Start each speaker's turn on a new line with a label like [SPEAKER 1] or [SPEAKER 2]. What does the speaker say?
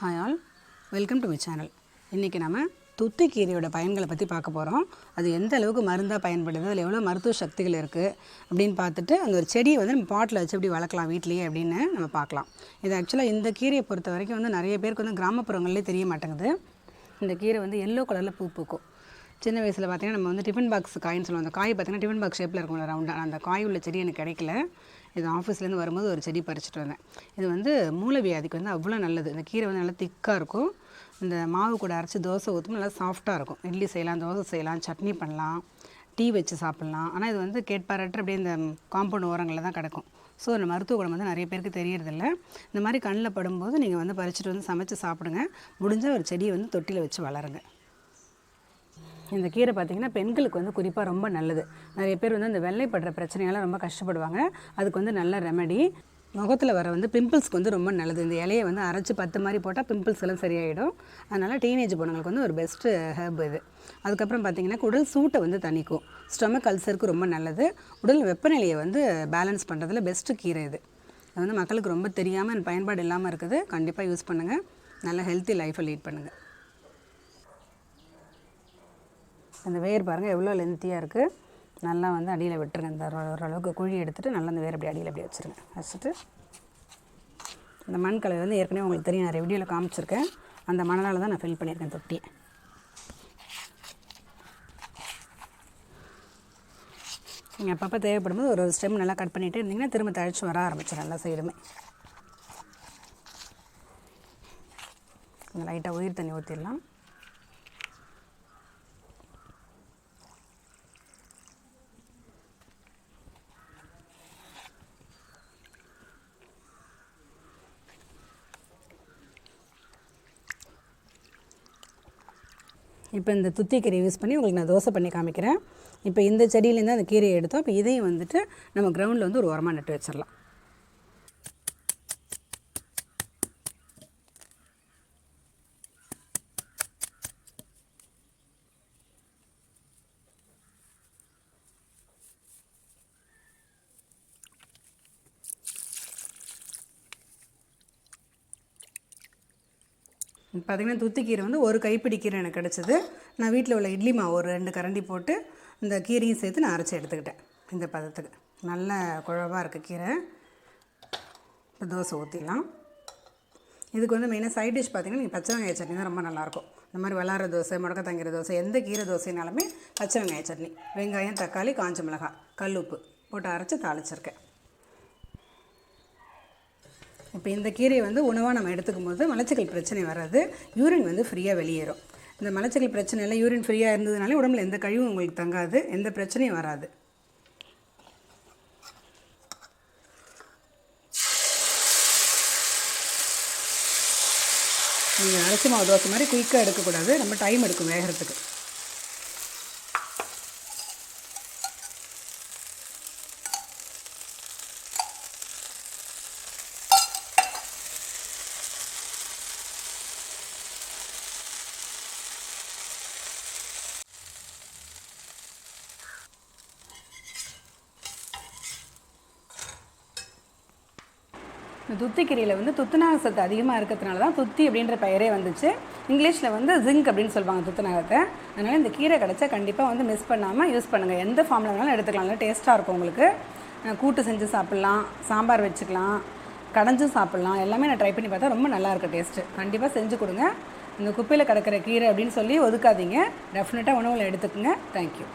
[SPEAKER 1] Hi all, welcome to my channel. இன்றைக்கி நம்ம துத்தி கீரையோட பயன்களை பற்றி பார்க்க போகிறோம். அது எந்த அளவுக்கு மருந்தாக பயன்படுது, அதில் எவ்வளோ மருத்துவ சக்திகள் இருக்குது அப்படின்னு பார்த்துட்டு அந்த ஒரு செடியை வந்து நம்ம பாட்டில் வச்சு எப்படி வளர்க்கலாம் வீட்லேயே அப்படின்னு நம்ம பார்க்கலாம். இது ஆக்சுவலாக இந்த கீரையை பொறுத்த வரைக்கும் வந்து நிறைய பேருக்கு வந்து கிராமப்புறங்கள்லேயே தெரிய மாட்டேங்குது. இந்த கீரை வந்து எல்லோ கலரில் பூ பூக்கும். சின்ன வயசில் பார்த்திங்கன்னா நம்ம வந்து டிஃபன் பாக்ஸ் காயின்னு சொல்லுவோம். அந்த காய் பார்த்திங்கன்னா டிஃபன் பாக்ஸ் ஷேப்பில் இருக்கும்ல ரவுண்டாக, அந்த காய் உள்ள செடி எனக்கு கிடைக்கல. இது ஆஃபீஸ்லேருந்து வரும்போது ஒரு செடி பறிச்சுட்டு வந்தேன். இது வந்து மூலவியாதிக்கு வந்து அவ்வளோ நல்லது. இந்த கீரை வந்து நல்லா திக்காக இருக்கும். இந்த மாவு கூட அரைச்சி தோசை ஊற்றும் நல்லா சாஃப்டாக இருக்கும். இட்லி செய்யலாம், தோசை செய்யலாம், சட்னி பண்ணலாம், டீ வச்சு சாப்பிட்லாம். ஆனால் இது வந்து கேட்பாரற்று அப்படியே இந்த காம்பவுண்ட் ஓரங்களில் தான் கிடக்கும். ஸோ இந்த மருத்துவ குணம் வந்து நிறைய பேருக்கு தெரியறதில்ல. இந்த மாதிரி கண்ணில் படும்போது நீங்கள் வந்து பறிச்சுட்டு வந்து சமைச்சு சாப்பிடுங்க. முடிஞ்சால் ஒரு செடியை வந்து தொட்டியில் வச்சு வளருங்க. இந்த கீரை பார்த்திங்கன்னா பெண்களுக்கு வந்து குறிப்பாக ரொம்ப நல்லது. நிறைய பேர் வந்து இந்த வெள்ளைப்படுற பிரச்சனையெல்லாம் ரொம்ப கஷ்டப்படுவாங்க. அதுக்கு வந்து நல்ல ரெமெடி. முகத்தில் வர வந்து பிம்பிள்ஸ்க்கு வந்து ரொம்ப நல்லது. இந்த இலையை வந்து அரைச்சி 10 மாதிரி போட்டால் பிம்பிள்ஸ் எல்லாம் சரியாயிடும். அதனால் டீனேஜ் பொண்ணுங்களுக்கு வந்து ஒரு பெஸ்ட்டு ஹெர்ப் இது. அதுக்கப்புறம் பார்த்திங்கன்னா உடல் சூட்டை வந்து தணிக்கும். ஸ்டொமக் அல்சருக்கு ரொம்ப நல்லது. உடல் வெப்பநிலையை வந்து பேலன்ஸ் பண்ணுறதுல பெஸ்ட்டு கீரை இது. அது வந்து மக்களுக்கு ரொம்ப தெரியாமல் பயன்பாடு இல்லாமல் இருக்குது. கண்டிப்பாக யூஸ் பண்ணுங்கள். நல்ல ஹெல்த்தி லைஃப்பை லீட் பண்ணுங்கள். அந்த வேர் பாருங்கள் எவ்வளோ லென்த்தியாக இருக்குது. நல்லா வந்து அடியில் விட்டுருங்க. இந்த ஓரளவுக்கு குழி எடுத்துகிட்டு நல்லா அந்த வேர் அப்படி அடியில் அப்படி வச்சுருங்க. வச்சுட்டு இந்த மண் கலவை வந்து ஏற்கனவே உங்களுக்கு தெரியும், நிறைய வீடியோவில் காமிச்சிருக்கேன். அந்த மணலால் தான் நான் ஃபில் பண்ணியிருக்கேன் தொட்டியை. நீங்கள் அப்பப்போ தேவைப்படும்போது ஒரு ஸ்டெம் நல்லா கட் பண்ணிகிட்டே இருந்தீங்கன்னா திரும்ப தழைச்சி வர ஆரம்பிச்சிடும் எல்லா சைடுமே. கொஞ்சம் லைட்டாக உயிர் தண்ணி ஊற்றிடலாம். இப்போ இந்த துத்தி கீரையை யூஸ் பண்ணி உங்களுக்கு நான் தோசை பண்ணி காமிக்கிறேன். இப்போ இந்த செடியிலேருந்து அந்த கீரையை எடுத்தோம். இப்போ இதையும் வந்துட்டு நம்ம கிரவுண்டில் வந்து ஒரு உரமாக நட்டு வச்சிடலாம். பார்த்திங்கன்னா துத்திக்கீரை வந்து ஒரு கைப்பிடி கீரை எனக்கு கிடச்சிது. நான் வீட்டில் உள்ள இட்லி மாவு ஒரு 2 கரண்டி போட்டு இந்த கீரையும் சேர்த்து நான் அரைச்சி எடுத்துக்கிட்டேன். இந்த பதத்துக்கு நல்ல குழவாக இருக்குது கீரை. இப்போ தோசை ஊற்றிடலாம். இதுக்கு வந்து மெயினாக சைட் டிஷ் பார்த்திங்கன்னா நீங்கள் பச்சை வெங்காய சட்னி தான் ரொம்ப நல்லாயிருக்கும். இந்த மாதிரி வளர தோசை, முடக்க தங்கிற தோசை, எந்த கீரை தோசைனாலுமே பச்சை வெங்காய சட்னி, வெங்காயம், தக்காளி, காஞ்ச மிளகாய், கல்லுப்பு போட்டு அரைச்சி தாளிச்சிருக்கேன். இப்போ இந்த கீரையை வந்து உணவாக நம்ம எடுத்துக்கும் போது மலச்சிக்கல் பிரச்சனை வராது. யூரின் வந்து ஃப்ரீயாக வெளியேறும். இந்த மலச்சிக்கல் பிரச்சனையில் யூரின் ஃப்ரீயாக இருந்ததுனாலே உடம்புல எந்த கழிவும் உங்களுக்கு தங்காது, எந்த பிரச்சனையும் வராது. நீங்கள் அரிசி மாவு தோசை மாதிரி குயிக்காக எடுக்கக்கூடாது, ரொம்ப டைம் எடுக்கும் வேகிறதுக்கு. இந்த துத்திக்கீரையில் வந்து துத்தநாக சத்து அதிகமாக இருக்கிறதுனால தான் துத்தி அப்படின்ற பெயரே வந்துச்சு. இங்கிலீஷில் வந்து ஜிங்க் அப்படின்னு சொல்லுவாங்க துத்தநாகத்தை. அதனால் இந்த கீரை கிடச்சா கண்டிப்பாக வந்து மிஸ் பண்ணாமல் யூஸ் பண்ணுங்கள். எந்த ஃபார்மில் வேணாலும் எடுத்துக்கலாம். நல்லா டேஸ்ட்டாக இருக்கும் உங்களுக்கு. கூட்டு செஞ்சு சாப்பிட்லாம், சாம்பார் வச்சுக்கலாம், கடைஞ்சும் சாப்பிட்லாம். எல்லாமே நான் ட்ரை பண்ணி பார்த்தா ரொம்ப நல்லாயிருக்கு டேஸ்ட்டு. கண்டிப்பாக செஞ்சு கொடுங்க. இந்த குப்பையில் கிடக்கிற கீரை அப்படின்னு சொல்லி ஒதுக்காதீங்க. டெஃபினட்டாக உணவில் எடுத்துக்கோங்க. தேங்க்யூ.